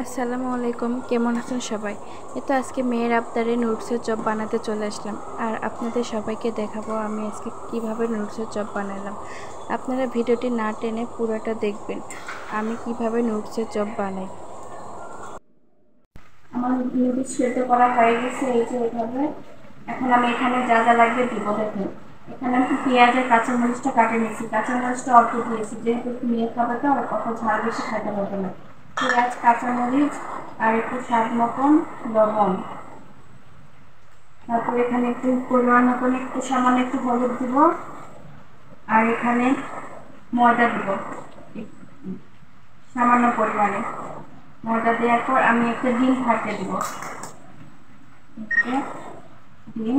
আসসালামু আলাইকুম, কেমন আছেন সবাই? এই তো আজকে মেয়ের আবদারে নুডলসের চপ বানাতে চলে আসলাম। আর আপনাদের সবাইকে দেখাবো আমি আজকে কিভাবে নুডলসের চপ বানালাম। আপনারা ভিডিওটি না টেনে পুরোটা দেখবেন আমি কিভাবে নুডলসের চপ বানাই। আমার নুডলস সেদ্ধ করা হয়ে গেছে, এই যে এইভাবে। এখন আমি এখানে যা যা লাগবে দিব। দেখুন, এখানে আমি পেঁয়াজ আর কাঁচামরিচটা কাটে নিয়েছি। কাঁচামরিচটা অল্প দিয়েছি, যেহেতু মেয়ে খাবে তো অত ঝাল বেশি খাইতে হবে না। পেঁয়াজ, কাঁচামরিচ আর একটু স্বাদ মতন লবণ। তারপর এখানে একটু পরিমাণ মতন একটু সামান্য একটু হলুদ দিব। আর এখানে ময়দা দিব সামান্য পরিমাণে। ময়দা দেওয়ার পর আমি একটা ডিম ফাটিয়ে দিব। ডিম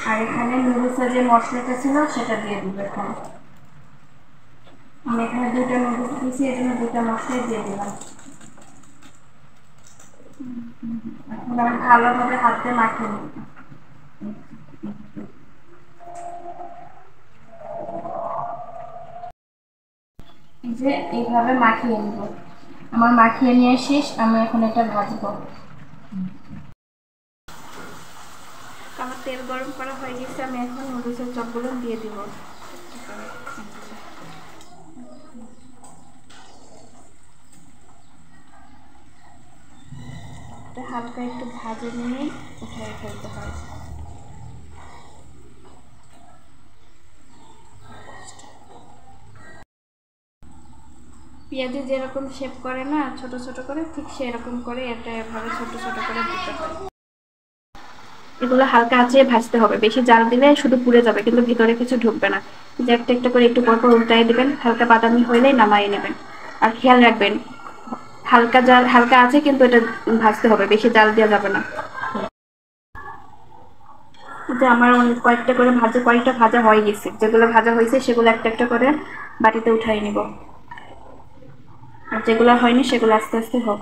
আর এখানে নুডলসের যে মশলাটা ছিল সেটা দিয়ে দিব। এখন আমি এখানে দুইটা নুডলস দিয়েছি, এই জন্য দুইটা মশলাই দিয়ে দিলাম। এখন আমি ভালোভাবে হাত দিয়ে মাখিয়ে নিব। এই যে এইভাবে মাখিয়ে নিব। আমার মাখিয়ে নিয়ে শেষ, আমি এখন এটা ভাজবো। আমার তেল গরম করা হয়ে গেছে, আমি এখন নুডলসের চপগুলো দিয়ে দিব। হালকা একটু ভাজে নিয়ে উঠিয়ে ফেলতে হয়। পেঁয়াজে যেরকম শেপ করে না ছোট ছোট করে, ঠিক সেরকম করে এটা এভাবে ছোট ছোট করে দিতে হয়। এগুলো হালকা আঁচে ভাজতে হবে, বেশি জাল দিলে শুধু পুড়ে যাবে, কিন্তু ভিতরে কিছু ঢুকবে না। যে একটা একটা করে একটু পরপর উল্টাই দিবেন, হালকা বাদামি হইলেই নামাই নেবেন। আর খেয়াল রাখবেন হালকা জাল হালকা আছে, কিন্তু এটা ভাজতে হবে, বেশি জাল দেওয়া যাবে না। যে আমার কয়েকটা ভাজা হয়ে গেছে। যেগুলো ভাজা হয়েছে সেগুলো একটা একটা করে বাটিতে উঠাই নিব। আর যেগুলো হয়নি সেগুলো আস্তে আস্তে হোক।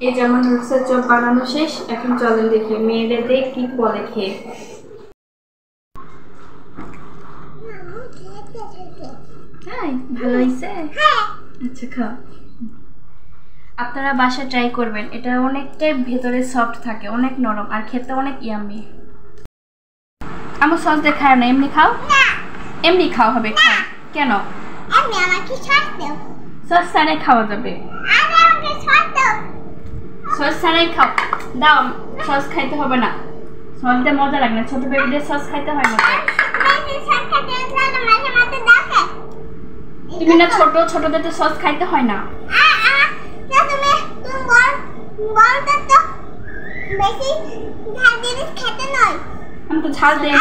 এই যে আমার নুডলসের চপ বানানো শেষ। এখন চলেন দেখি মেয়েদের দিয়ে কি বলে খেয়ে। হ্যাঁ, ভালো হয়েছে। আচ্ছা, খাও। আপনারা বাসায় ট্রাই করবেন, এটা অনেকটাই ভেতরে সফট থাকে, অনেক নরম আর খেতে অনেক ইয়ামি। আমার সস দিয়ে খায় না, এমনি খাও। এমনি খাওয়া হবে, খাও। কেন? সস ছাড়াই খাওয়া যাবে। সস ছাড়াই খাও। দাও, সস খাইতে হবে না। সস দিয়ে মজা লাগে না, ছোট বেবিদের সস খাইতে হয় না। তুমি না ছোট ছোটদের তো সস খাইতে হয় না। আমি তো ঝাল দেই।